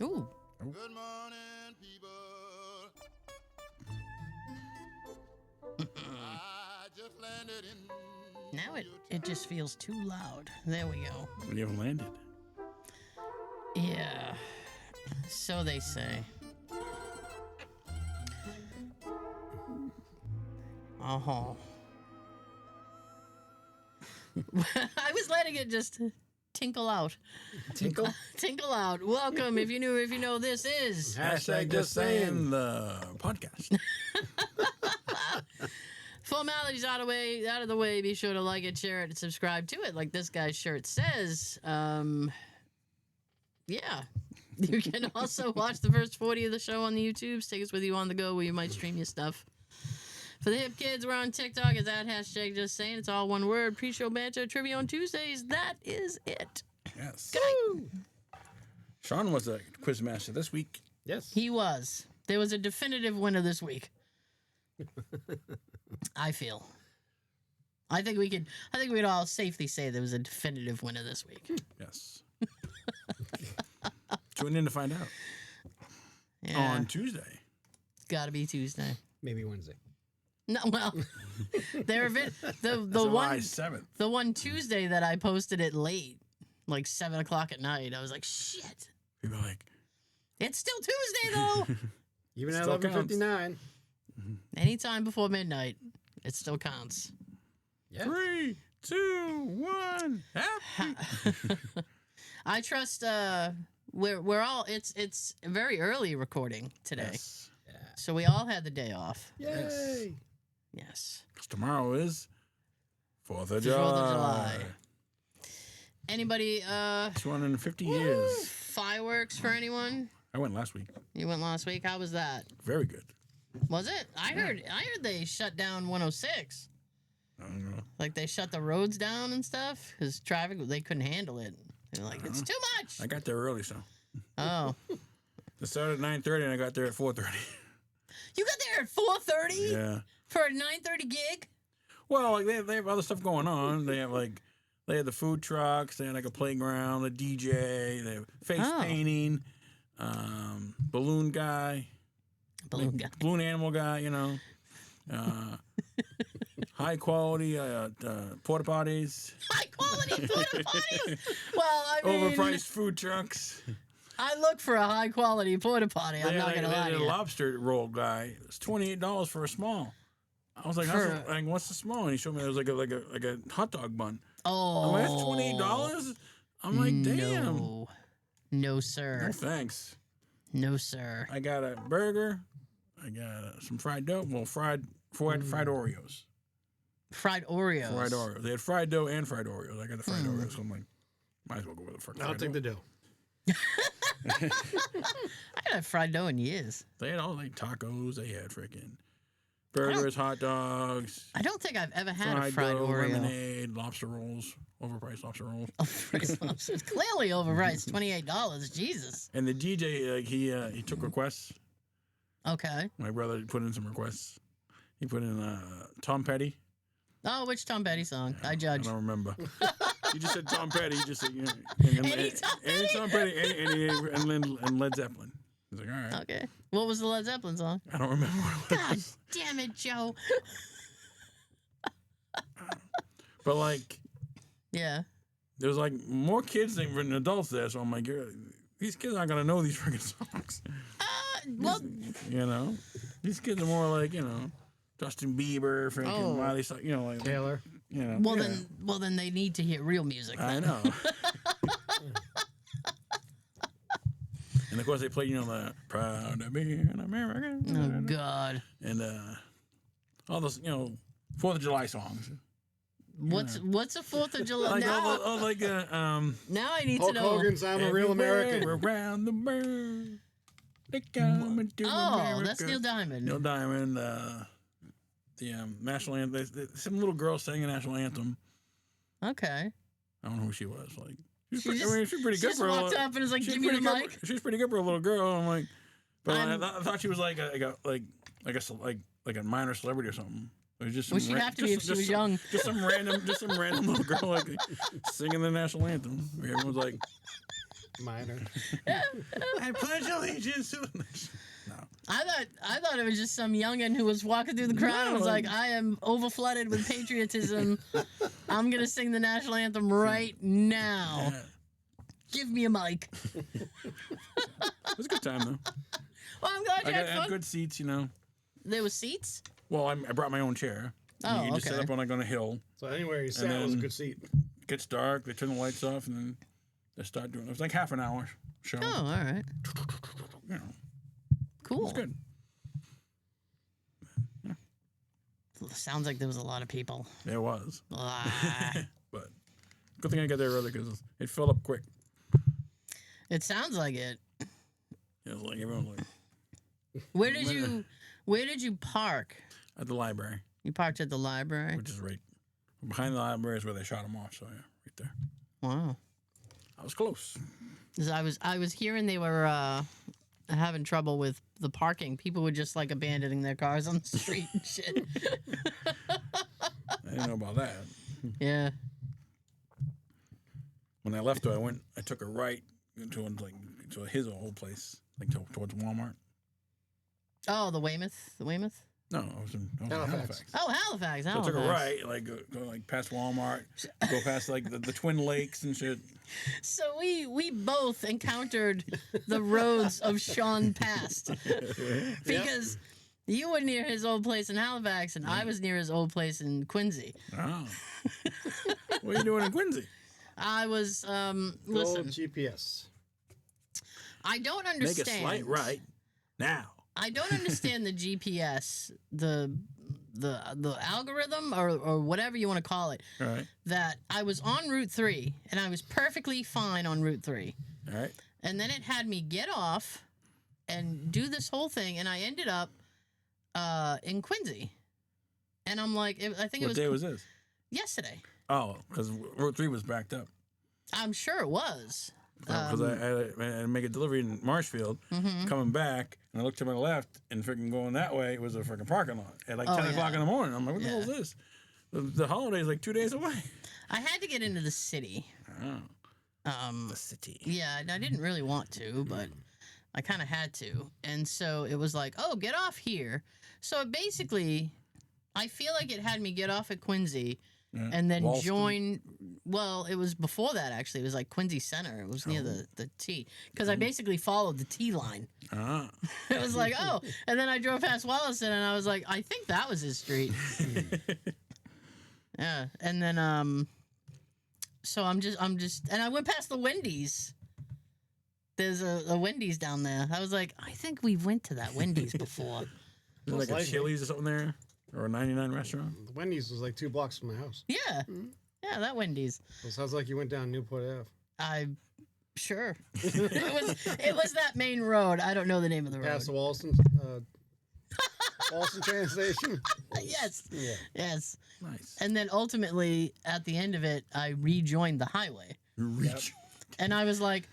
Ooh. Good morning, people. I just landed in. Now it just feels too loud. There we go. When you haven't landed. Yeah. So they say. Oh. I was letting it just tinkle out. Tinkle? Tinkle out. Welcome. If you know, this is Hashtag just saying. The podcast. Formalities out of the way. Be sure to like it, share it, and subscribe to it. Like this guy's shirt says. Yeah. You can also watch the first 40 of the show on the YouTube. Take us with you on the go where you might stream your stuff. For the hip kids, we're on TikTok. It's at hashtag just saying. It's all one word. Pre-show banter, trivia on Tuesdays. That is it. Yes. Good night. Sean was a quiz master this week. Yes. He was. There was a definitive winner this week. I feel. I think we could all safely say there was a definitive winner this week. Yes. Tune in to find out. Yeah. On Tuesday. It's got to be Tuesday. Maybe Wednesday. No, well, there have been the July one 7th. the one Tuesday that I posted it late, like 7 o'clock at night. I was like, shit. People are like, It's still Tuesday though. Even at Still 11:59. Anytime before midnight, it still counts. Yeah. 3, 2, 1. Happy. I trust. We're all. It's a very early recording today, Yes. Yeah. so we all had the day off. Yay. Yes. 'Cause tomorrow is 4th of 4th July. of July. Anybody? 250 years. Fireworks for anyone? I went last week. You went last week. How was that? Very good. Was it? I heard they shut down 106. I don't know. Like they shut the roads down and stuff because traffic, they couldn't handle it. They're like, it's too much. I got there early, so. Oh, It started at 9:30 and I got there at 4:30. you got there at 4:30 Yeah. for a 9:30 gig? Well, like they have other stuff going on. They had the food trucks. They had like a playground, a DJ. They have face painting, balloon guy, Balloon guy. balloon animal guy. You know, high quality porta potties, High quality porta potties. Well, I mean, overpriced food trucks. I look for a high quality porta potty. I'm not gonna lie They to had a you. lobster roll guy. It's $28 for a small. I was like, what's the small? And he showed me it was like a hot dog bun. Oh, I'm like, that's $28. I'm like, damn. No, sir. No thanks. No, sir. I got a burger. I got some fried dough. Well, fried Oreos. Fried Oreos. Fried Oreos. They had fried dough and fried Oreos. I got the fried Oreos. So I'm like, might as well go with the fried I'll take the dough. I haven't had fried dough in years. They had all like tacos. They had freaking burgers, hot dogs. I don't think I've ever had a fried fried dough, Oreo. lemonade, lobster rolls, overpriced lobster rolls. Overpriced lobsters. Clearly overpriced. $28. Jesus. And the DJ, like he took requests. Okay. My brother put in some requests. He put in Tom Petty. Oh, which Tom Petty song? I judge. I don't remember. You just said Tom Petty. You just said Any Tom Petty? and Led Zeppelin. He's like, all right. Okay. What was the Led Zeppelin song? I don't remember what it God was. damn it, Joe. But like, Yeah. there was like more kids than adults there. So I'm like, these kids aren't gonna know these freaking songs. Well, You know, these kids are more like Justin Bieber, freaking Miley, like Taylor. well then they need to hear real music. I know. And of course they play, the Proud to Be an American. Oh God. And all those, 4th of July songs. What's a 4th of July? Like now, now I need Hulk to know. Hogan's I'm a Real American. Around the world. They come into America. That's Neil Diamond. Neil Diamond, the national anthem. Some little girl sang the national anthem. Okay. I don't know who she was. Like, she's She pretty good just for a walked little. up and was like, she's "Give me the pretty good mic." She's pretty good for a little girl. I'm like, but I'm- I thought she was like a minor celebrity or something. It was just Well, some she'd have to be if she was young. Just some random little girl like singing the national anthem. Everyone's like, Minor. I pledge allegiance to. No. I thought it was just some youngin' who was walking through the crowd and was like, I am overflooded with patriotism. I'm gonna sing the national anthem right now. Yeah. Give me a mic. It was a good time though. Well, I'm glad you had had fun. good seats, you know. There was seats? Well, I brought my own chair. Oh, You just okay. set up on a hill. So anywhere you sat then- was a good seat. It gets dark. They turn the lights off, and then they start doing. It was like half an hour show. Oh, all right. You know, it Cool. was good. Sounds like there was a lot of people. There was, Ah. but good thing I got there early because it filled up quick. It sounds like it. It was like everyone was like Where did you park? at the library, You parked at the library? which is right behind the library is where they shot him off. So yeah, right there. Wow. I was close. 'Cause I was hearing they were having trouble with the parking. People were just like abandoning their cars on the street and shit. I didn't know about that. Yeah. When I left, though, I took a right to his old place, like towards Walmart. Oh, the Weymouth? The Weymouth? No, I was in Halifax. Halifax. Oh, Halifax. So I Halifax. took a right, like go like past Walmart, go past like the Twin Lakes and shit. So we both encountered the roads of Sean Past because you were near his old place in Halifax and I was near his old place in Quincy. Oh, what are you doing in Quincy? I was Old listen. GPS. I don't Make understand. a slight right now. I don't understand the GPS, the algorithm or whatever you want to call it. All right, That I was on Route 3 and I was perfectly fine on Route 3. all right. And then it had me get off and do this whole thing, and I ended up in Quincy. And I'm like, I think it What was day was this? yesterday. Oh, because Route 3 was backed up. I'm sure it was. Because I had to make a delivery in Marshfield, Mm-hmm. coming back, and I looked to my left, and freaking going that way was a freaking parking lot at like Oh, 10 o'clock yeah. in the morning. I'm like, what the hell Yeah. is this? The holiday's like 2 days away. I had to get into the city. Oh, the city. Yeah, and I didn't really want to, but I kind of had to. And so it was like, oh, get off here. So it basically, I feel like it had me get off at Quincy Yeah. and then Walston. join. Well, it was before that, actually. It was like Quincy Center. It was near the T. Because I basically followed the T line. Ah. It was like, oh. And then I drove past Wollaston and I was like, I think that was his street. Yeah. And then, so I'm just, and I went past the Wendy's. There's a Wendy's down there. I was like, I think we went to that Wendy's before. Is there like a likely. Chili's or something there? Or a 99 restaurant? The Wendy's was like 2 blocks from my house. Yeah. Yeah, that Wendy's. So it sounds like you went down Newport Ave. I'm sure. it was that main road. I don't know the name of the road. Past the Walston, Walston train station. Yes. Yeah. Yes. Nice. And then ultimately, at the end of it, I rejoined the highway. Reach. And I was like,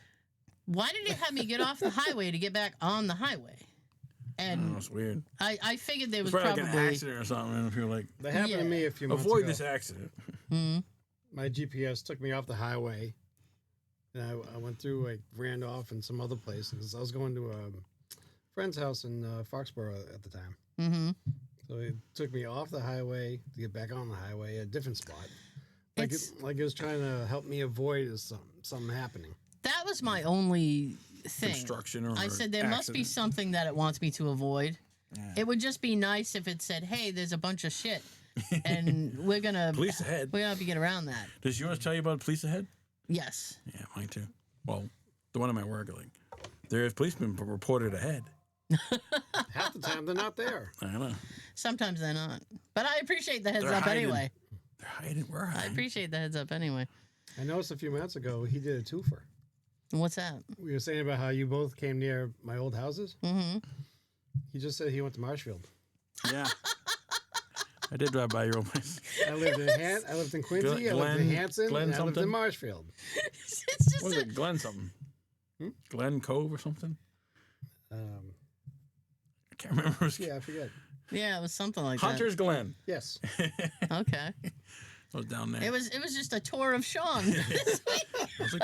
why did it have me get off the highway to get back on the highway? Oh, And it's weird. I figured there It's was probably probably. like an accident or something. And people like, That happened Yeah. to me a few months avoid ago. this accident. Mhm. My GPS took me off the highway. And I went through like Randolph and some other places. I was going to a friend's house in Foxborough at the time. Mhm. So it took me off the highway to get back on the highway at a different spot. Like It's- it was trying to help me avoid something happening. That was my only thing. Construction or I said there must be accident. something that it wants me to avoid. Yeah. It would just be nice if it said, "Hey, there's a bunch of shit, and we're gonna Police ahead. we're gonna have to get around that." Does yours tell you about police ahead? Yes. Yeah, mine too. Well, the one at my work, like, there's policemen reported ahead. Half the time they're not there. I know. Sometimes they're not, but I appreciate the heads They're up hiding. anyway. They're hiding. We're I hiding. appreciate the heads up anyway. I noticed a few minutes ago he did a twofer. What's that? We were saying about how you both came near my old houses. Mm-hmm. He just said he went to Marshfield. Yeah. I did drive by your old place. I lived in Quincy. I lived in Glen- Hanson. Glen And I lived in something? Marshfield. It's just What was it? Glen something. Glen Cove or something? Um, I can't remember. It was yeah, I forget. yeah, it was something like Hunter's Glen. Yes. that. Okay. I was down there. It was just a tour of Sean. I was like,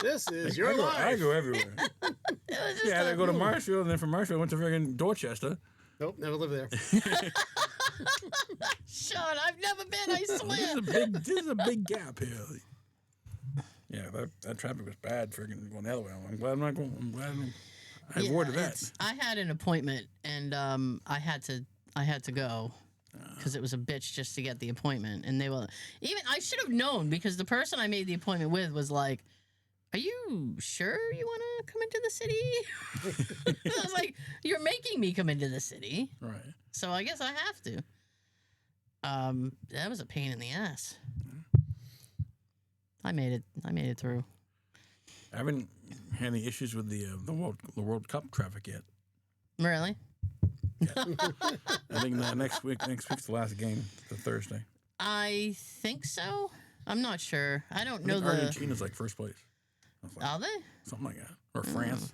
This is your I life. go everywhere. It was just Yeah, I a- go to Marshfield, and then from Marshfield I went to friggin' Dorchester. Nope, never lived there. Sean, I've never been. I swear. This is a big gap here. Yeah, that traffic was bad. Friggin' going the other way. I'm glad I'm not going. I'm glad I avoided that. I had an appointment, and I had to go because it was a bitch just to get the appointment. And they will even I should have known because the person I made the appointment with was like, "Are you sure you want to come into the city?" I was like, "You're making me come into the city, Right. so I guess I have to." That was a pain in the ass. I made it through. I haven't had any issues with the World Cup traffic yet. Really? I think next week's the last game, the Thursday. I think so. I'm not sure. I don't I know think Argentina's like first place. Are they? Something like that. Or France.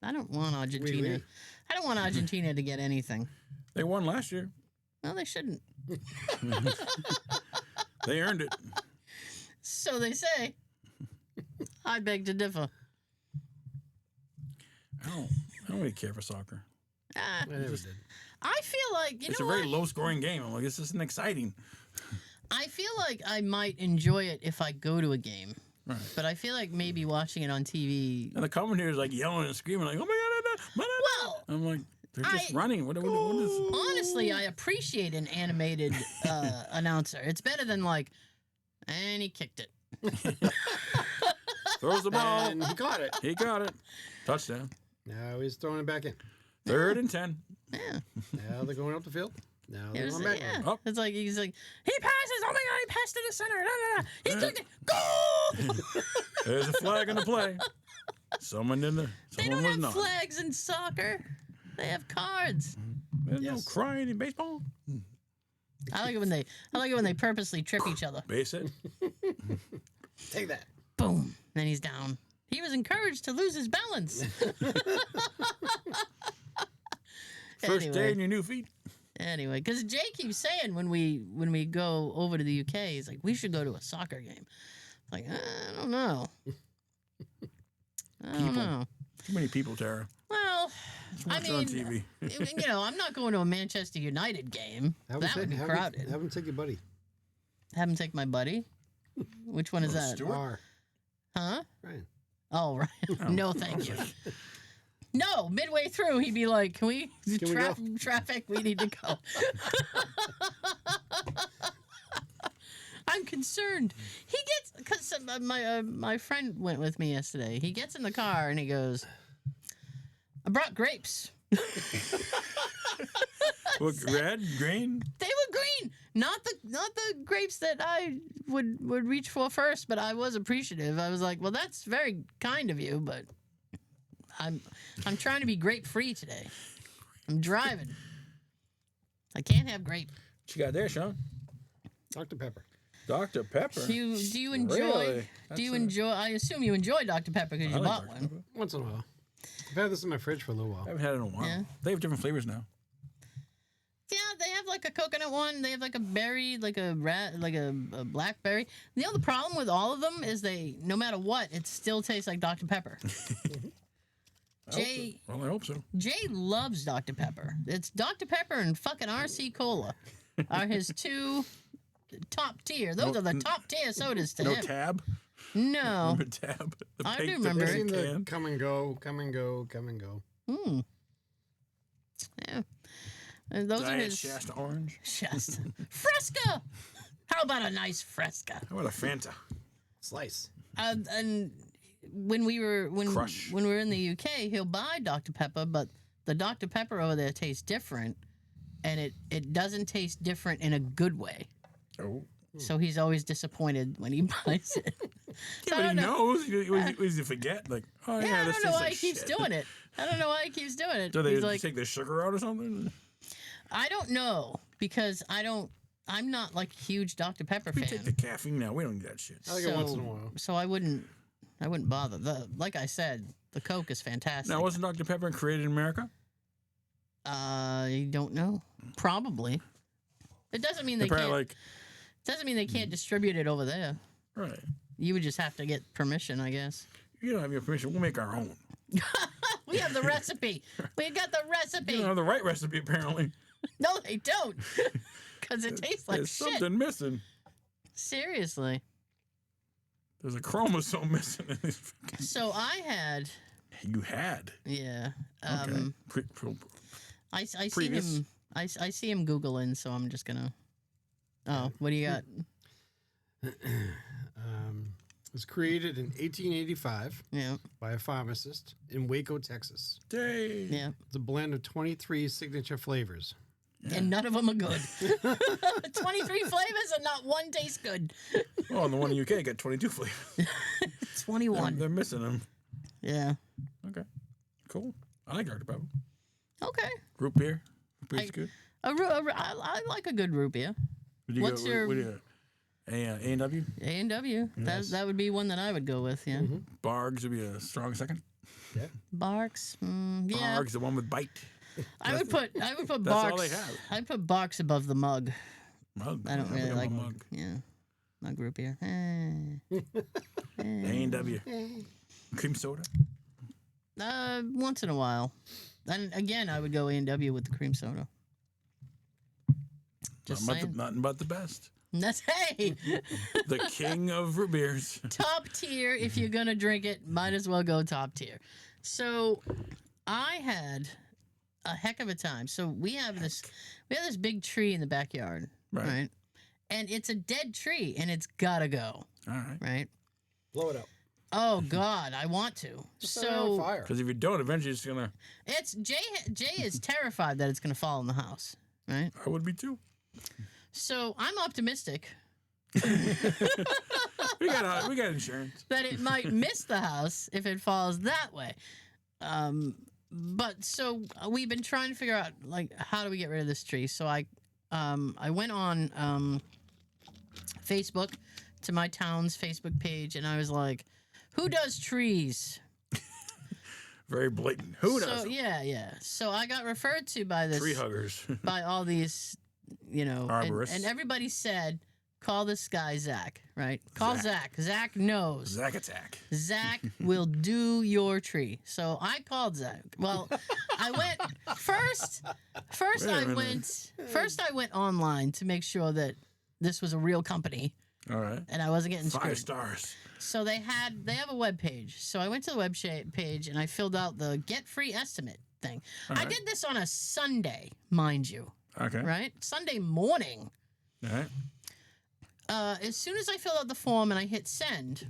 I don't want Argentina. oui. I don't want Argentina to get anything. They won last year. Well, they shouldn't. They earned it. So they say. I beg to differ. I don't really care for soccer. Ah, I never did. I feel like It's know a very what? low scoring game. I'm like, this isn't exciting. I feel like I might enjoy it if I go to a game, Right. but I feel like maybe watching it on TV. And the commentators like yelling and screaming like, oh my god. Well, I'm like, they're just I- running. What is honestly, I appreciate an animated announcer. It's better than like, and he kicked it. throws the ball? And he caught it. He got it. Touchdown. Now he's throwing it back in. 3rd and 10. Yeah. Now they're going up the field. Now It they're was, going back. yeah. Up. It's like he's like, he passes. Oh my god, he passed to the center. Da, da, da. He kicked it. Goal! There's a flag in the play. Someone in there. They Someone don't was have not. flags in soccer. They have cards. There's Yes. no crying in baseball. I like it when they purposely trip each other. Base it. Take that. Boom. Then he's down. He was encouraged to lose his balance. First day in your new feet. Anyway, because Jay keeps saying when we go over to the UK, he's like, we should go to a soccer game. Like, I don't know. I don't People. know. Too many people, Tara. Well, I Watch it on mean, TV. I'm not going to a Manchester United game. That would be crowded. Have him take your buddy. Have him take my buddy. Which one is that? Stuart? R. Huh? Ryan. Oh, right. No, thank you. No, midway through, he'd be like, "Can we go?" traffic? We need to go." I'm concerned. He gets because my friend went with me yesterday. He gets in the car and he goes, "I brought grapes. What, red, green? They were green, not the grapes that I would reach for first, but I was appreciative. I was like, well, that's very kind of you, but I'm trying to be grape free today. I'm driving. I can't have grape. What you got there, Sean? Dr. Pepper. Dr. Pepper. Do you enjoy? Really? Do you That's a- enjoy? I assume you enjoy Dr Pepper because I you like bought Dr. one. Pepper. Once in a while. I've had this in my fridge for a little I while. haven't had it in a while. Yeah. They have different flavors now. Yeah, they have like a coconut one. They have like a berry, like a blackberry. The other problem with all of them is no matter what, it still tastes like Dr Pepper. Jay Well, I hope so. Jay loves Dr Pepper. It's Dr Pepper and fucking RC Cola are his two top tier. Those No- are the top tier sodas to No him. tab. No. Remember tab. The I do pink- remember. the I've pink seen the can. come and go, come and go, come and go. Hmm. Yeah. And those are Diet his Shasta orange. Shasta. Fresca. How about a nice Fresca? How about a Fanta? Slice. And when we were Crush. when we were in the UK, he'll buy Dr Pepper, but the Dr Pepper over there tastes different, and it doesn't taste different in a good way. Oh. So he's always disappointed when he buys it. So Yeah, I but he don't know. knows. He was to forget. Like, oh, yeah, Yeah, I this don't know tastes why like he keeps shit. doing it. I don't know why he keeps doing it. Do they He's like, take the sugar out or something? I don't know because I'm not like a huge Dr Pepper We fan. take the caffeine now. We don't need that shit. I like it once in a while. So I wouldn't bother. Like I said, the Coke is fantastic. Now, wasn't Dr. Pepper created in America? I don't know. Probably. It doesn't mean They're they can't. probably like, Doesn't mean they can't distribute it over there. right. You would just have to get permission, I guess. You don't have your permission. We'll make our own. We have the recipe. We got the recipe. You don't have the right recipe, apparently. No, they don't. Because it tastes like There's shit. something missing. Seriously. There's a chromosome missing in this. So I had. You had. Yeah. Okay. I see Previous. him. I see him Googling, so I'm just gonna. Oh, what do you got? It was created in 1885 Yeah. by a pharmacist in Waco, Texas. Day. Yeah. It's a blend of 23 signature flavors. Yeah. And none of them are good. 23 flavors and not one tastes good. Oh, and the one in UK got 22 flavors. 21. They're missing them. Yeah. Okay. Cool. I like Dr. Pepper. Okay. Root beer. Root beer's good. I like a good root beer. Would you What's your- what do you got? A&W? A&W. Yes. That would be one that I would go with, yeah. Bargs would be a strong second. Barks. Yeah. Bargs, the one with bite. I would put That's Barks. all they have. I'd put Barks above the mug. Mug. I don't really got like my mug. Yeah. Mug root beer. A&W. Cream soda. Once in a while. And again, I would go A&W with the cream soda. Just saying. Nothing but the best. That's hey. The king of root beers. Top tier. If you're gonna drink it, might as well go top tier. So, I had a heck of a time. So we have this big tree in the backyard, right? And it's a dead tree, and it's gotta go, All right. right? Blow it up. Oh God, I want to. Just set it on So fire. Because if you don't, eventually it's going to... it's Jay is terrified that it's gonna fall in the house, right? I would be too. So I'm optimistic We got insurance. that it might miss the house if it falls that way. But so we've been trying to figure out like how do we get rid of this tree. So I went on Facebook to my town's Facebook page and I was like, who does trees? Very blatant. Who So does? yeah. So I got referred to by this Tree huggers. by all these, Arborists. and everybody said, call this guy Zach, right? Call Zach. Zach knows. Zack attack. Zach will do your tree. So I called Zach. Well, I went first. Wait a minute. First, I went online to make sure that this was a real company All right. and I wasn't getting 5 screwed. stars. So they have a web page. So I went to the web page and I filled out the get free estimate thing. All I right. did this on a Sunday, mind you, Okay. right? Sunday morning. All right. As soon as I filled out the form and I hit send,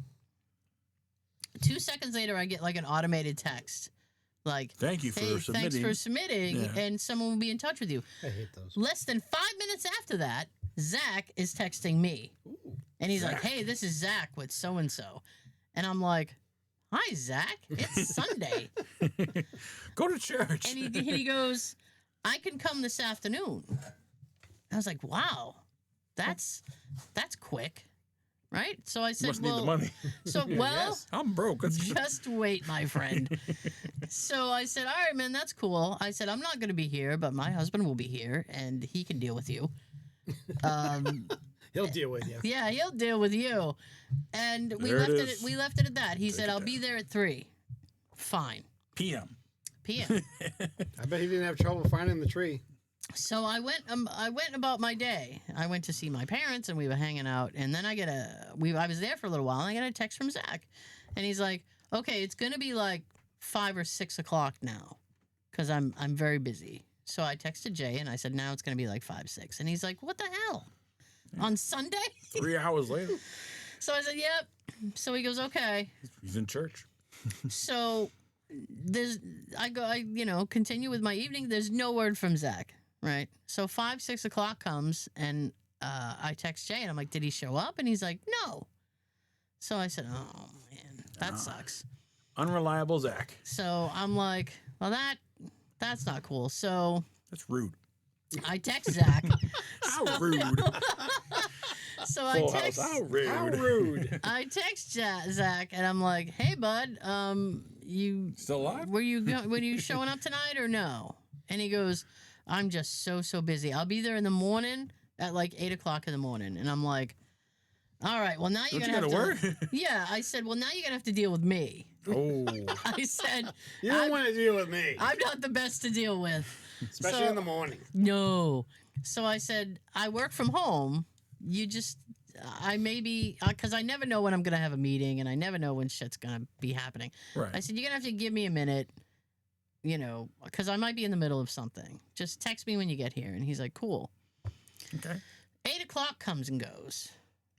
2 seconds later I get like an automated text, like, Thank you for "Hey, submitting. thanks for submitting, Yeah. and someone will be in touch with you." I hate those. Less than 5 minutes after that, Zach is texting me, and he's like, Zach. "Hey, this is Zach with so and so," and I'm like, "Hi, Zach. It's Sunday," Go to church. and he goes, "I can come this afternoon." I was like, "Wow, that's quick." Right? So I said, Must well, need the money. So, well, Yes. I'm broke. just wait, my friend. So I said, all right, man, that's cool. I said, I'm not going to be here, but my husband will be here and he can deal with you. He'll deal with you. Yeah, he'll deal with you. And we There it left it. is. We left it at that. He Take said, it I'll down. be there at 3. Fine. PM. PM. I bet he didn't have trouble finding the tree. So I went about my day. I went to see my parents and we were hanging out. And then I was there for a little while. And I got a text from Zach, and he's like, "Okay, it's gonna be like 5 or 6 o'clock now, because I'm very busy." So I texted Jay and I said, "Now it's gonna be like 5, 6." And he's like, "What the hell? On Sunday?" 3 hours later, So I said, "Yep." So he goes, "Okay." he's in church. So I continue with my evening. There's no word from Zach, right? So 5, 6 o'clock comes, and I text Jay, and I'm like, "Did he show up?" And he's like, "No." So I said, "Oh man, that sucks." Unreliable Zach. So I'm like, "Well, that's not cool." So That's rude. I text Zach. How rude. So I Full house. text. How rude. How rude. I text Zach, and I'm like, "Hey, bud, you Still alive? were you showing up tonight or no?" And he goes, "I'm just so busy. I'll be there in the morning at like 8 o'clock in the morning." And I'm like, All right, well, now you're Don't going you to gotta have to. work? Yeah, I said, well, now you're going to have to deal with me. Oh. I said, You don't want to deal with me, I'm not the best to deal with. especially So- in the morning. No. So I said, I work from home. You just, I maybe, because I never know when I'm going to have a meeting and I never know when shit's going to be happening. Right. I said, you're going to have to give me a minute, because I might be in the middle of something. Just text me when you get here. And he's like, cool. Okay. 8 o'clock comes and goes.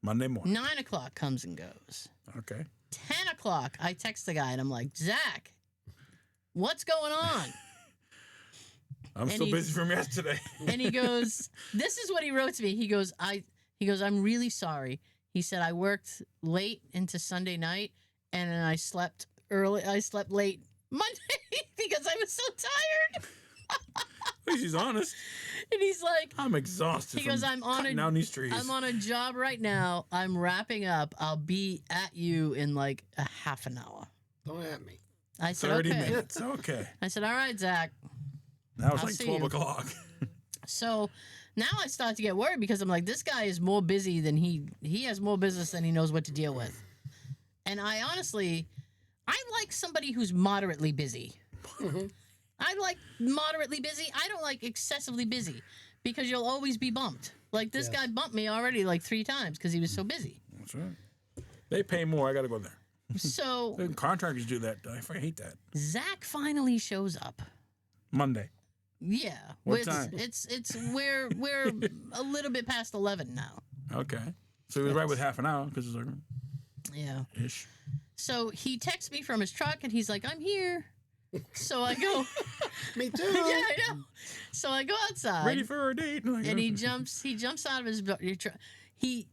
Monday morning. 9 o'clock comes and goes. Okay. 10 o'clock, I text the guy and I'm like, Zach, what's going on? I'm And still he- busy from yesterday. And he goes, this is what he wrote to me. He goes, I'm really sorry. He said, I worked late into Sunday night and then I slept early. I slept late Monday because I was so tired. At least he's honest. And he's like, I'm exhausted. He goes, from I'm on cutting a- down these trees. I'm on a job right now. I'm wrapping up. I'll be at you in like a half an hour. Don't at me. I said, 30 okay. minutes. Okay. I said, all right, Zach. Now it's I'll like see 12 you. o'clock. So now I start to get worried because I'm like, this guy is more busy than he has more business than he knows what to deal with. And I like somebody who's moderately busy. I like moderately busy. I don't like excessively busy because you'll always be bumped. Like this Yes. guy bumped me already like 3 times because he was so busy. That's right. They pay more. I got to go there. So The contractors do that. I hate that. Zach finally shows up. Monday. Yeah. What it's, time? It's we're a little bit past 11 now. Okay. So he was right with half an hour because it's like Yeah. ish. So he texts me from his truck and he's like, I'm here. So I go, Me too. yeah, I know. So I go outside Ready for a date. and he jumps out of his truck. He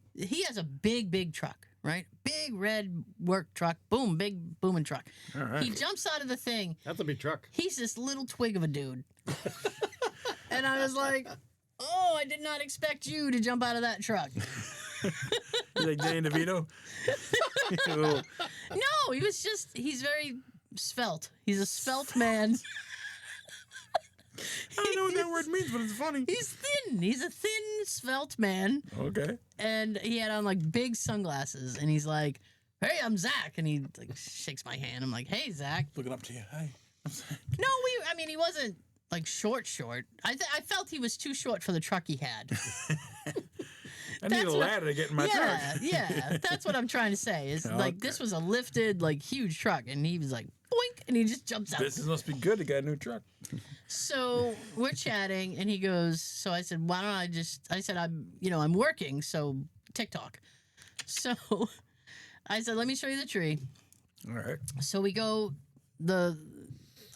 has a big truck, right? Big red work truck. Boom, big booming truck. All right. He jumps out of the thing. That's a big truck. He's this little twig of a dude. And I was like, oh, I did not expect you to jump out of that truck. He's like Danny DeVito. Oh, No, he's very svelte. He's a svelte man. I don't know what that word means, but it's funny. He's thin. He's a thin, svelte man. Okay. And he had on like big sunglasses. And he's like, hey, I'm Zach. And he like shakes my hand. I'm like, hey, Zach. Looking up to you. Hey. No, he wasn't like short. I felt he was too short for the truck he had. I need That's a what- ladder to get in my truck. Yeah. That's what I'm trying to say. Is like Okay. this was a lifted, like huge truck. And he was like, boink. And he just jumps out. This must be good to get a new truck. So we're chatting, and he goes. So I said, "Why don't I just?" I said, I'm working, so TikTok." So I said, "Let me show you the tree." All right. So we go.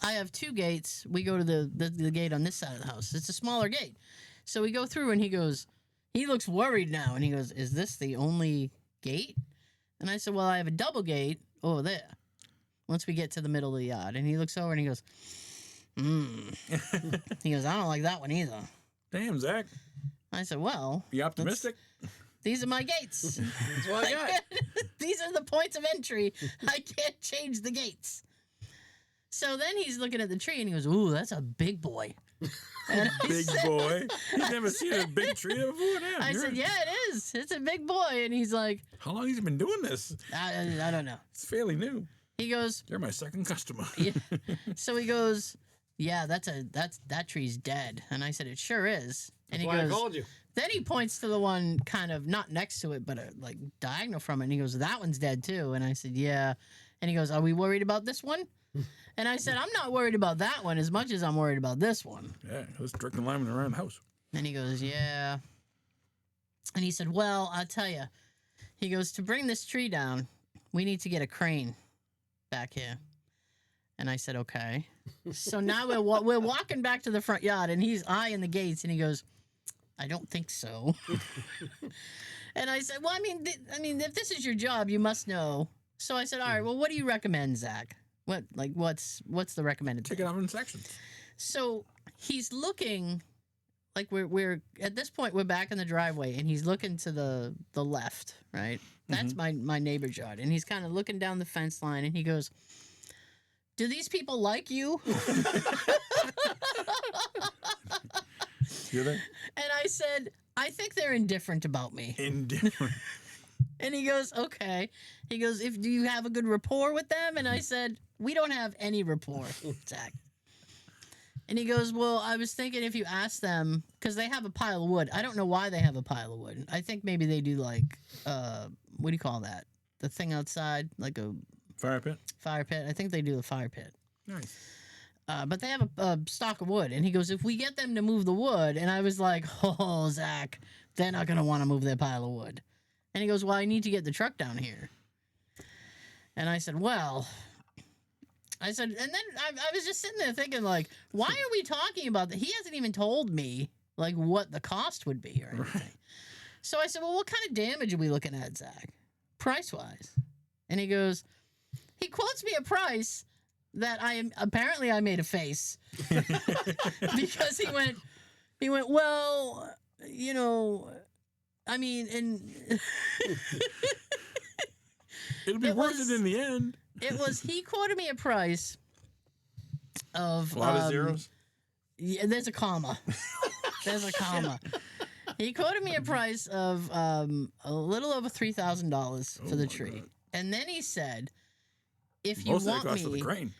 I have 2 gates. We go to the gate on this side of the house. It's a smaller gate. So we go through, and he goes. He looks worried now, and he goes, "Is this the only gate?" And I said, "Well, I have a double gate over there. Once we get to the middle of the yard," and he looks over, and he goes. He goes, I don't like that one either. Damn, Zach. I said, well, You optimistic? these are my gates. That's what I got. These are the points of entry. I can't change the gates. So then he's looking at the tree and he goes, ooh, that's a big boy. And I Big said, boy. He's never seen a big tree before. Damn, I said, yeah, it is. It's a big boy. And he's like, How long has he been doing this? I don't know. It's fairly new. He goes, You're my second customer. yeah. So he goes, yeah, that tree's dead. And I said, it sure is. And That's he why I goes, called you. then he points to the one kind of not next to it, but like diagonal from it. And he goes, that one's dead too. And I said, yeah. And he goes, are we worried about this one? And I said, I'm not worried about that one as much as I'm worried about this one. Yeah, let's drinking lineman around the house. And he goes, yeah. And he said, well, I'll tell you. He goes, to bring this tree down, we need to get a crane back here. And I said, okay. So now we're walking back to the front yard, and he's eyeing the gates, and he goes, I don't think so. And I said, well, I mean, if this is your job, you must know. So I said, all right, well, what do you recommend, Zach? What's the recommended Take thing? it off in sections. So he's looking, like we're at this point we're back in the driveway, and he's looking to the left, right? That's my neighbor's yard, and he's kind of looking down the fence line, and he goes, "Do these people like you?" Do they? And I said, "I think they're indifferent about me." Indifferent. And he goes, okay. He goes, do you have a good rapport with them? And I said, we don't have any rapport, Zach. And he goes, well, I was thinking if you ask them, because they have a pile of wood. I don't know why they have a pile of wood. I think maybe they do like, what do you call that? The thing outside, like a Fire pit. fire pit. I think they do a fire pit. Nice. But they have a stock of wood. And he goes, if we get them to move the wood. And I was like, oh, Zach, they're not going to want to move their pile of wood. And he goes, well, I need to get the truck down here. And I said, well, and then I was just sitting there thinking, like, why are we talking about that? He hasn't even told me, like, what the cost would be or anything. Right. So I said, well, what kind of damage are we looking at, Zach, price-wise? And he goes, he quotes me a price that apparently I made a face. Because he went, well, you know, I mean, and It'll be worth it in the end. He quoted me a price of A lot of zeros. Yeah, there's a comma. There's a comma. He quoted me a price of a little over $3,000 for the tree, God. and then he said, "If you Most of want the cost of me, the crane.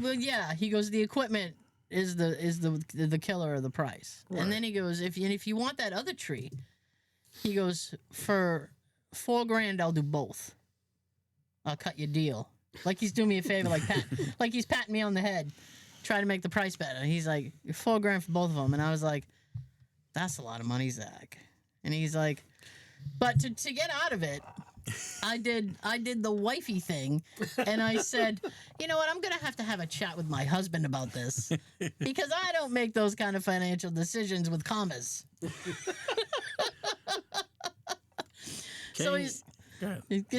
well, yeah." He goes, "The equipment is the killer of the price," Right. and then he goes, "If you want that other tree," he goes, "For $4,000, I'll do both. I'll cut your deal." Like he's doing me a favor, like he's patting me on the head, trying to make the price better. He's like, $4,000 for both of them, and I was like, that's a lot of money, Zach. And he's like, but to get out of it, I did the wifey thing, and I said, you know what, I'm gonna have a chat with my husband about this because I don't make those kind of financial decisions with commas. So he's.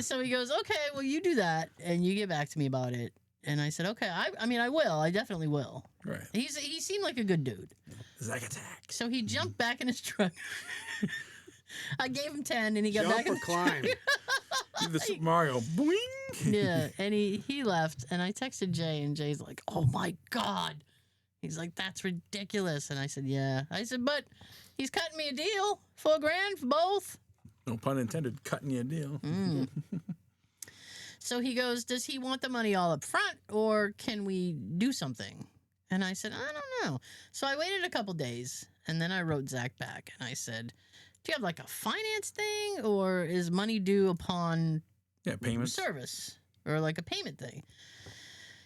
So he goes, okay, well, you do that, and you get back to me about it. And I said, okay, I mean, I will. I definitely will. Right. He seemed like a good dude. Zach attack. So he jumped back in his truck. I gave him 10, and he got Jump back in or the climb. The Super Mario. Boing. Yeah, and he left, and I texted Jay, and Jay's like, oh, my God. He's like, that's ridiculous. And I said, yeah. I said, but he's cutting me a deal. $4,000 for both. No pun intended. Cutting you a deal. So he goes, does he want the money all up front, or can we do something? And I said, I don't know. So I waited a couple days, and then I wrote Zach back, and I said, do you have like a finance thing, or is money due upon Payments. service, or like a payment thing?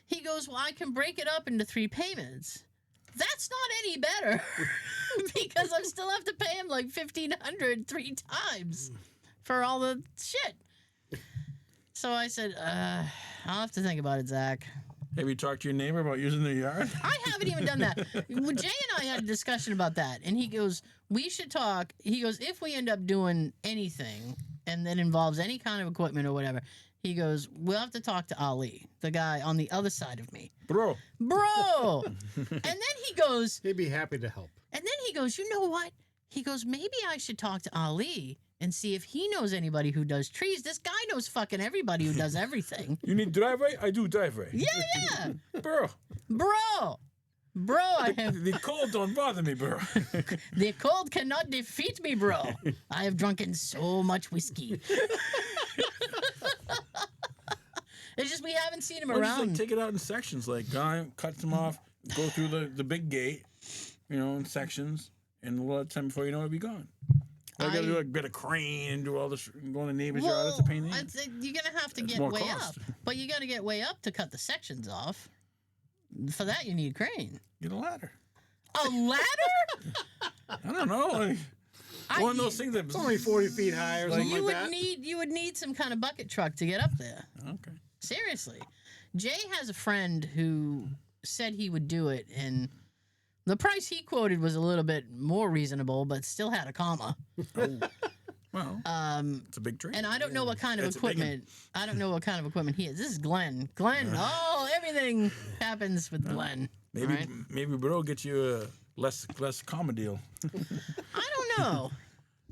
He goes, well, I can break it up into 3 payments. That's not any better because I still have to pay him like $1,500 3 times for all the shit. So I said, I'll have to think about it, Zach. Have you talked to your neighbor about using their yard? I haven't even done that. Well, Jay and I had a discussion about that, and he goes, we should talk. He goes, if we end up doing anything and that involves any kind of equipment or whatever, he goes, we'll have to talk to Ali, the guy on the other side of me. Bro. And then he goes, He'd be happy to help. and then he goes, you know what? He goes, maybe I should talk to Ali and see if he knows anybody who does trees. This guy knows fucking everybody who does everything. You need driveway? I do driveway. Yeah. Bro. I have The cold don't bother me, bro. the cold cannot defeat me, bro. I have drunken so much whiskey. It's just we haven't seen him Or just around. like take it out in sections. Like guy cuts them off, go through the big gate, in sections, and a lot of time before you know it'll be gone. I gotta do get a crane and do all this, go in the neighbor's yard. That's a pain in the ass. You're gonna have to It's get more way cost. up, but you got to get way up to cut the sections off. For that, you need a crane. Get a ladder. A ladder? I don't know. Like, one of those things that It's only 40 feet high or something You like that. would need some kind of bucket truck to get up there. Okay. Seriously. Jay has a friend who said he would do it, and the price he quoted was a little bit more reasonable, but still had a comma. Well, it's a big tree. And I don't know what kind of It's a big equipment. I don't know what kind of equipment he is. This is Glenn. Everything happens with Glenn. Maybe right? maybe bro get you a less comma deal. I don't know.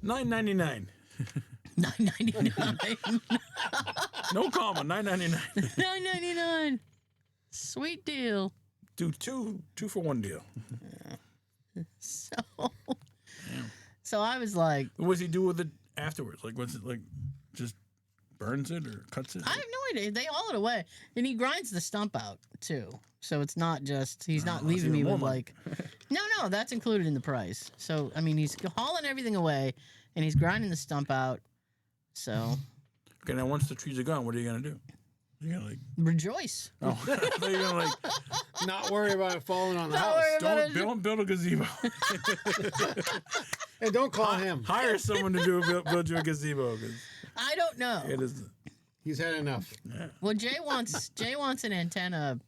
$9.99. $9.99. No comma. $9.99. $9.99. Sweet deal. Do two for one deal. So I was like, What does he do with it afterwards? Like, what's it like? just burns it or cuts it? I have no idea. They haul it away, and he grinds the stump out too. So it's not just he's not Oh, leaving it's me even with more like, no, that's included in the price. So I mean, he's hauling everything away, and he's grinding the stump out. So Okay, now once the trees are gone, what are you gonna do? You're gonna like, rejoice. oh, I thought you were gonna like, Not worry about it falling on the Not house. worry about it. don't build a gazebo. Hey, don't call him. Hire someone to build you a gazebo. 'Cause I don't know. it is. He's had enough. Yeah. Well, Jay wants an antenna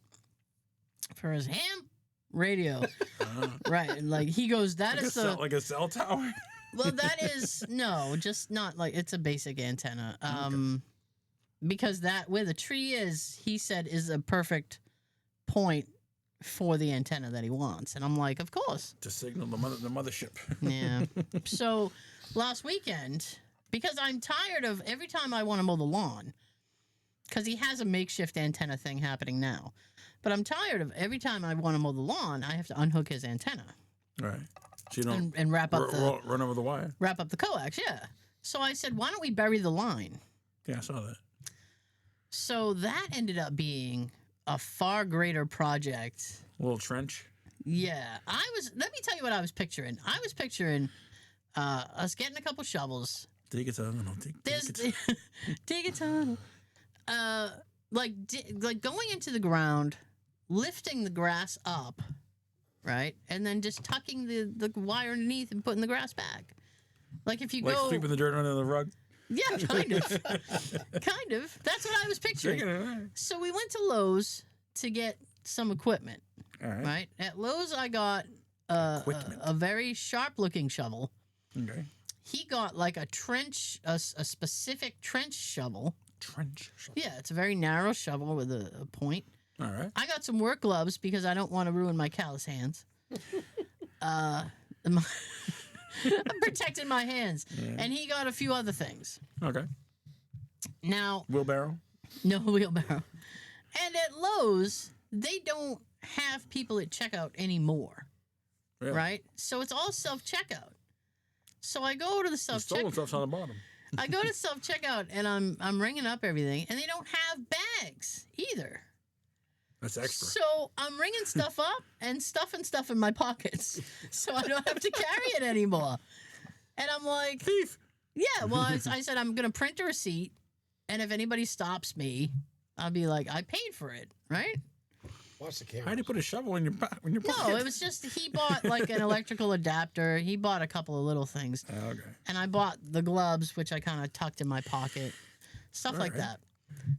for his ham radio, right? And like he goes, that is the Like a cell tower. well, that is no, just not like it's a basic antenna. Because that where the tree is, he said, is a perfect point for the antenna that he wants, and I'm like, of course. To signal the mothership. Yeah. So last weekend, because I'm tired of every time I want to mow the lawn, because he has a makeshift antenna thing happening now, but I'm tired of every time I want to mow the lawn, I have to unhook his antenna All right. So you don't and wrap up run over the wire. wrap up the coax. Yeah. So I said, why don't we bury the line? Yeah, I saw that. So that ended up being a far greater project. A little trench. Yeah, let me tell you what I was picturing. I was picturing us getting a couple shovels. Dig it tunnel. There's dig a tunnel. Like going into the ground, lifting the grass up, right, and then just tucking the wire underneath and putting the grass back. Like if you Like go, sweeping the dirt under the rug. yeah, kind of, kind of. That's what I was picturing. Digging it, all right. So we went to Lowe's to get some equipment. All right. Right at Lowe's, I got Equipment. a very sharp-looking shovel. Okay. He got like a trench, a specific trench shovel. Trench. shovel. Yeah, it's a very narrow shovel with a point. All right. I got some work gloves because I don't want to ruin my callous hands. I'm protecting my hands. Yeah. And he got a few other things. Okay. Now, Wheelbarrow. no wheelbarrow. And at Lowe's, they don't have people at checkout anymore. Really? Right? So it's all self-checkout. So I go to the The stolen self-checkout. stuff's on the bottom. I go to self-checkout and I'm ringing up everything, and they don't have bags either. That's extra. So I'm ringing stuff up and stuffing stuff in my pockets, so I don't have to carry it anymore. And I'm like, Thief. yeah. Well, I said I'm gonna print a receipt, and if anybody stops me, I'll be like, I paid for it, right? Watch the How camera. do you put a shovel in your pocket? No, it was just he bought like an electrical adapter. He bought a couple of little things, Okay. and I bought the gloves, which I kind of tucked in my pocket, stuff All like right. that.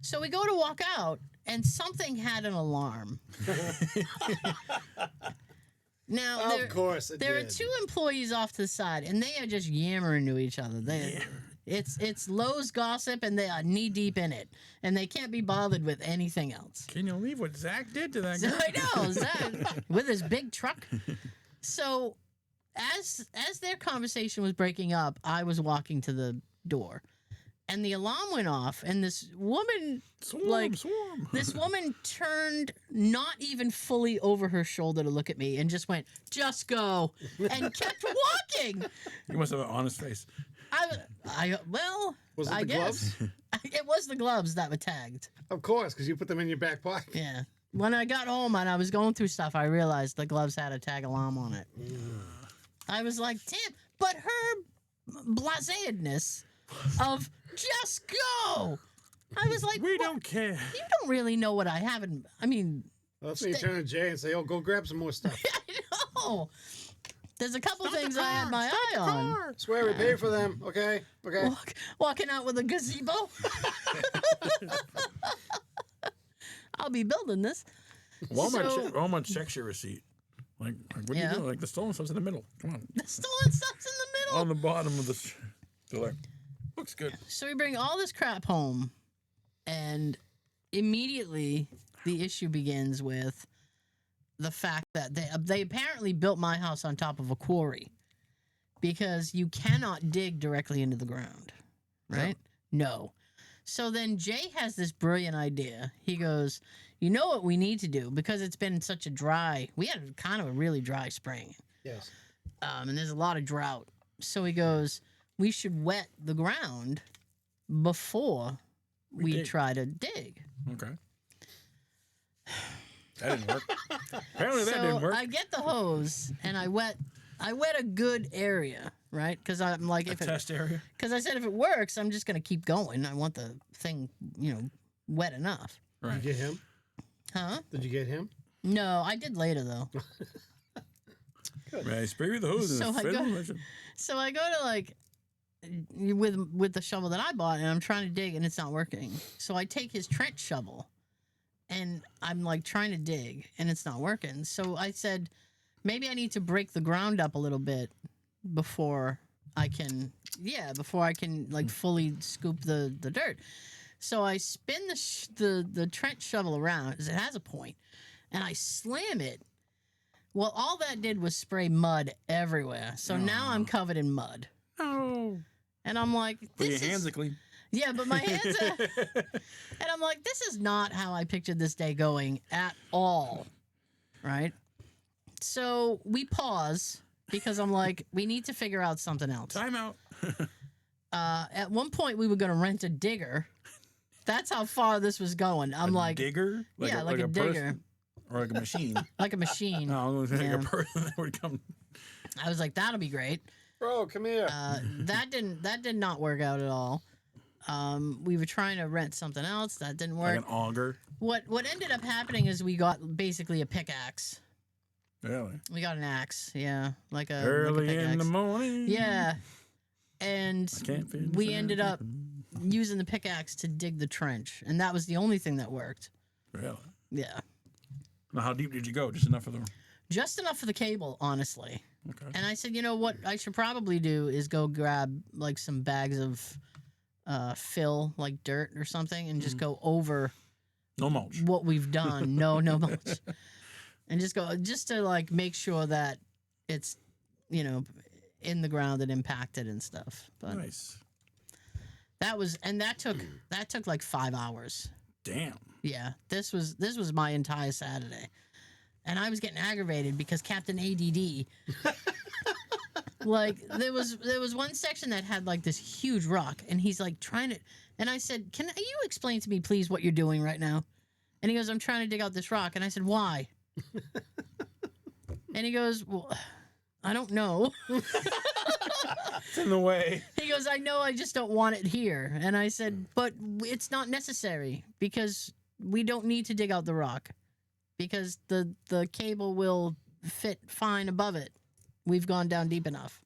So we go to walk out, and something had an alarm. Now, Of course it there are did. two employees off to the side, and they are just yammering to each other. It's Lowe's gossip, and they are knee deep in it, and they can't be bothered with anything else. Can you believe what Zach did to that So guy? I know Zach, with his big truck. So as their conversation was breaking up, I was walking to the door, and the alarm went off, and this woman. Swarm. This woman turned not even fully over her shoulder to look at me and just went, just go, and kept walking. You must have an honest face. Was it I the guess. gloves? It was the gloves that were tagged. Of course, because you put them in your back pocket. Yeah. When I got home and I was going through stuff, I realized the gloves had a tag alarm on it. I was like, damn. But her blasedness of just go. I was like, We "What? don't care. You don't really know what I haven't. I mean, Well, that's when you turn to Jay and say, "Oh, go grab some more stuff." I know. There's a couple Start the things I had car, my start eye the on. car. Swear we pay for them. Okay. Okay. Walking out with a gazebo. I'll be building this. Walmart checks your receipt. Like what do Yeah. you do? Like the stolen stuff's in the middle. Come on. The stolen stuff's in the middle. On the bottom of the. They're like, looks good. So we bring all this crap home, and immediately the issue begins with the fact that they apparently built my house on top of a quarry because you cannot dig directly into the ground, right? No. So then Jay has this brilliant idea. He goes, you know what we need to do? Because it's been such a we had kind of a really dry spring. Yes. And there's a lot of drought. So he goes, we should wet the ground before we dig. try to dig. Okay. That didn't work. Apparently that didn't work. I get the hose and I wet a good area, right? Because I'm like, Test area. because I said if it works, I'm just gonna keep going. I want the thing, wet enough. Did Right. you get him? Huh? Did you get him? No, I did later though. Right. Spray with the hose. So and I fiddle go- with it. So I go to like with the shovel that I bought, and I'm trying to dig, and it's not working. So I take his trench shovel, and I'm like trying to dig, and it's not working. So I said, maybe I need to break the ground up a little bit before I can, like fully scoop the dirt. So I spin the trench shovel around, because it has a point, and I slam it. Well, all that did was spray mud everywhere. So now I'm covered in mud. No. And I'm like, But your this hands is... are clean. Yeah, but my hands are... And I'm like, this is not how I pictured this day going at all. Right? So we pause because I'm like, we need to figure out something else. Time out. At one point, we were going to rent a digger. That's how far this was going. I'm like... digger? like a person? digger. Or like a machine. Like a machine. No, I was going to Yeah. like a person that would come. I was like, that'll be great. Bro, come here. That did not work out at all. We were trying to rent something else. That didn't work. Like an auger. What ended up happening is we got basically a pickaxe. Really? We got an axe, yeah, like a Early like a in the pickaxe. morning. Yeah, and I can't finish we that. ended up using the pickaxe to dig the trench, and that was the only thing that worked. Really? Yeah, Now, how deep did you go? Just enough for the. just enough for the cable, honestly. Okay. And I said, you know what I should probably do is go grab like some bags of fill, like dirt or something, and just go over No mulch. what we've done. No mulch. And just to like make sure that it's, in the ground and impacted and stuff. But Nice. that took like 5 hours. Damn. Yeah. This was my entire Saturday. And I was getting aggravated because Captain ADD, like there was one section that had like this huge rock, and he's like trying to, and I said, "Can you explain to me, please, what you're doing right now?" And he goes, "I'm trying to dig out this rock." And I said, "Why?" And he goes, "Well, I don't know." It's in the way. He goes, "I know, I just don't want it here." And I said, "But it's not necessary because we don't need to dig out the rock because the cable will fit fine above it. We've gone down deep enough.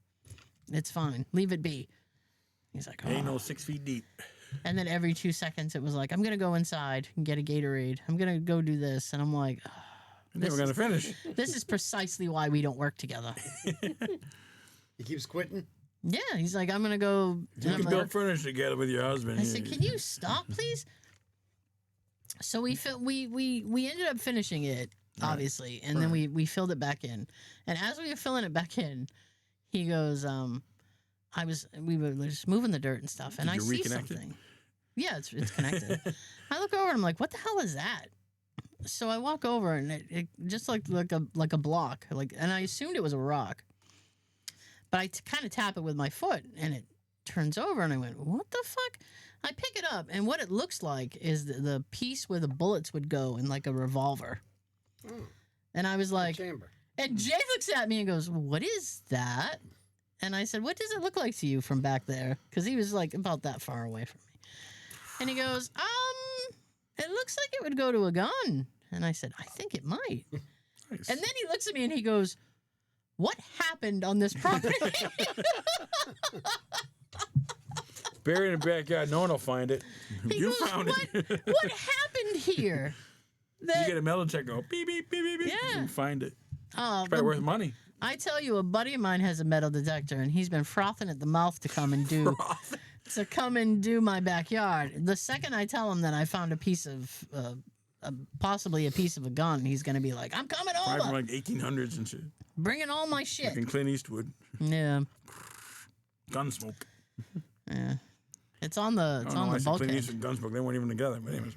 It's fine. Leave it be." He's like, Ain't "Oh." no 6 feet deep. And then every 2 seconds it was like, "I'm going to go inside and get a Gatorade. I'm going to go do this." And I'm like, And then we're gonna finish. this is precisely why we don't work together. He keeps quitting. Yeah, he's like, "I'm going to go." You and I'm can like, build furniture together with your husband. I said, "Can you stop, please?" So we ended up finishing it, obviously, and then we filled it back in. And as we were filling it back in, he goes, we were just moving the dirt and stuff, and Did I you see reconnect it? something. Yeah, it's connected. I look over and I'm like, "What the hell is that?" So I walk over and it just like a block, and I assumed it was a rock. But I kind of tap it with my foot, and it turns over, and I went, "What the fuck?" I pick it up, and what it looks like is the piece where the bullets would go in like a revolver. Oh, And I was like, chamber. and Jay looks at me and goes, "What is that?" And I said, "What does it look like to you from back there?" Because he was like about that far away from me. And he goes, "It looks like it would go to a gun." And I said, "I think it might." Nice. And then he looks at me and he goes, "What happened on this property?" Buried in the backyard, no one will find it. He You goes, found it. What happened here? You That, get a metal check, go beep beep beep beep beep. Yeah. You find it. oh, It's probably worth money. I tell you, a buddy of mine has a metal detector, and he's been frothing at the mouth to come and do my backyard. The second I tell him that I found a piece of, possibly a piece of a gun, he's gonna be like, "I'm coming Probably from over, like 1800s and shit. bringing all my shit." Like in Clint Eastwood. Yeah, Gunsmoke. yeah. It's on the I said Clint bulkhead. Eastwood, Gunsmoke. They weren't even together. But anyways,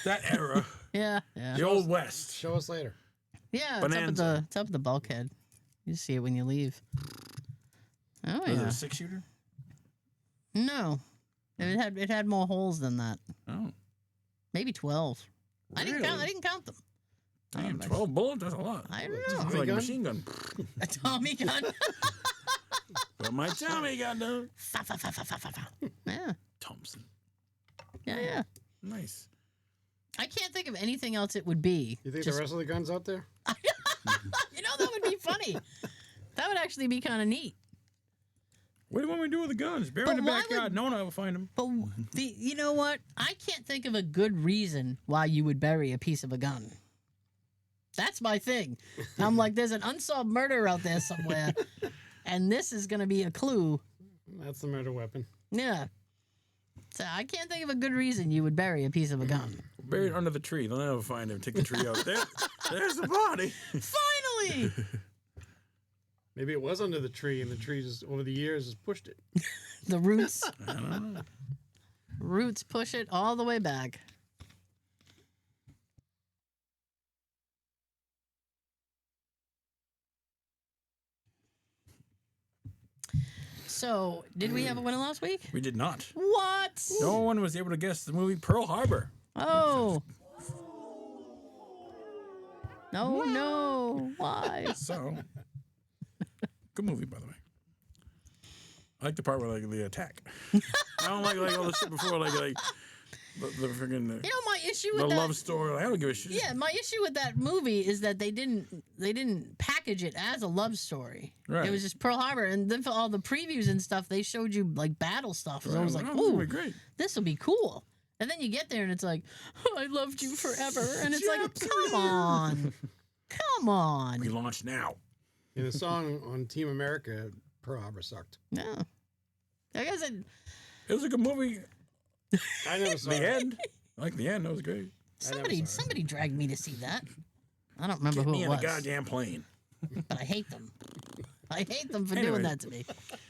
that era, Yeah, yeah, the old west. Show us later. yeah. Bonanza. It's up at the bulkhead. You see it when you leave. Oh Was it yeah. a 6-shooter? No, It had more holes than that. Oh, Maybe 12. really? I didn't count them. Damn, 12 bullets? That's a lot. I don't It's know. like a gun? machine gun. A Tommy gun. But my Tommy gun, though. Fa, fa, fa, fa, fa, fa, fa. Yeah. Thompson. Yeah. Nice. I can't think of anything else it would be. You think Just- the rest of the guns out there? that would be funny. That would actually be kind of neat. What do you want me to do with the guns? Bury in But the why backyard. would- No one will ever find them. But you know what? I can't think of a good reason why you would bury a piece of a gun. That's my thing. I'm like, there's an unsolved murder out there somewhere, and this is going to be a clue. That's the murder weapon. Yeah. So I can't think of a good reason you would bury a piece of a gun. Bury it under the tree. They'll never find him. Take the tree out. There's the body. Finally! Maybe it was under the tree, and the tree just over the years has pushed it. The roots. I don't know. Roots push it all the way back. So, did we have a winner last week? We did not. What? No one was able to guess the movie Pearl Harbor. Oh. No. Why? So, good movie, by the way. I like the part where like the attack. I don't like all the shit before, like the freaking You know my issue the with that. love story. I don't give a shit. Yeah, my issue with that movie is that they didn't package it as a love story. Right. It was just Pearl Harbor, and then for all the previews and stuff, they showed you like battle stuff. So I was like, this will ooh, be great. this will be cool. And then you get there and it's like, oh, I loved you forever, and it's like, come on. We launch now. And the song on Team America, Pearl Harbor sucked. No, like I said, It was a good movie. I never saw The it. end. I like the end. That was great. somebody dragged me to see that. I don't remember Get who me it in was, the goddamn plane. but I hate them. I hate them for Anyway. doing that to me.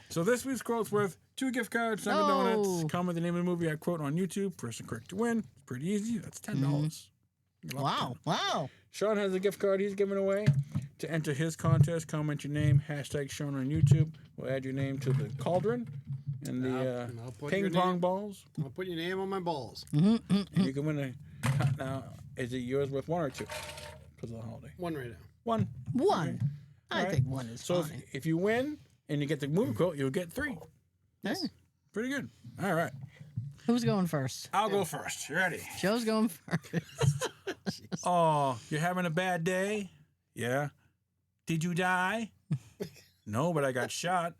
So this week's quote's worth 2 gift cards, Dunkin' Oh. Donuts. Comment the name of the movie I quote on YouTube. Person correct to win. It's pretty easy. That's $10. Wow. Sean has a gift card he's giving away. To enter his contest, comment your name, hashtag Sean on YouTube. We'll add your name to the cauldron and the I'll put ping your pong name- balls. I'll put your name on my balls. And you can win a... Now, is it yours worth 1 or 2? Because of the holiday. One right now. 1. One. I Alright. think one is So fine. if you win and you get the movie quote, you'll get 3. Hey, Pretty good. All right. who's going first? I'll go first. You ready? Joe's going first. Oh, you're having a bad day? Yeah. Did you die? No, but I got shot.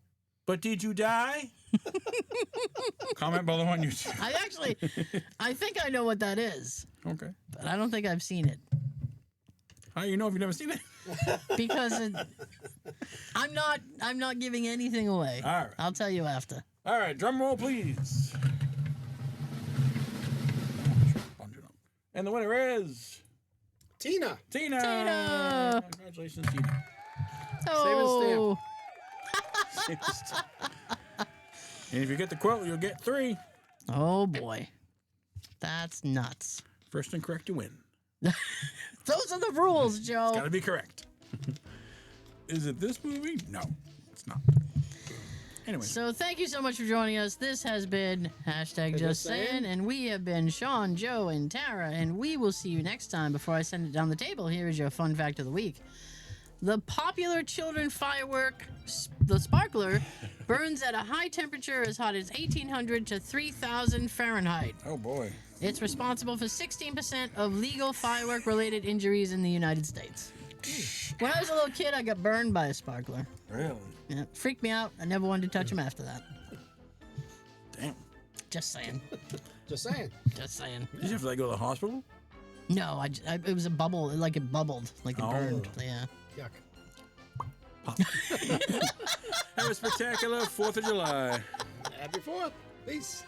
But did you die? Comment below on YouTube. I think I know what that is, Okay. but I don't think I've seen it How do you know if you've never seen it? because I'm not giving anything away. All right. I'll tell you after. All right, drum roll, please. And the winner is Tina. Tina. Tina. Congratulations, Tina. Oh, And if you get the quote, you'll get 3. oh boy, that's nuts. First and correct, you win. Those are the rules, Joe. Gotta be correct. Is it this movie? No, it's not. Anyway, So thank you so much for joining us. This has been hashtag Just Saying, and we have been Sean, Joe, and Tara, and we will see you next time. Before I send it down the table, here is your fun fact of the week. The popular children firework, the sparkler, burns at a high temperature as hot as 1800 to 3000 Fahrenheit. oh boy. It's responsible for 16% of legal firework-related injuries in the United States. When I was a little kid, I got burned by a sparkler. Really? Yeah, it freaked me out. I never wanted to touch him after that. Damn. Just saying. Just saying. Just saying. Did you have to like, go to the hospital? No, it was a bubble, like it bubbled, like it Oh. burned. Yeah. Yuck. Have a spectacular 4th of July. Happy 4th. Peace.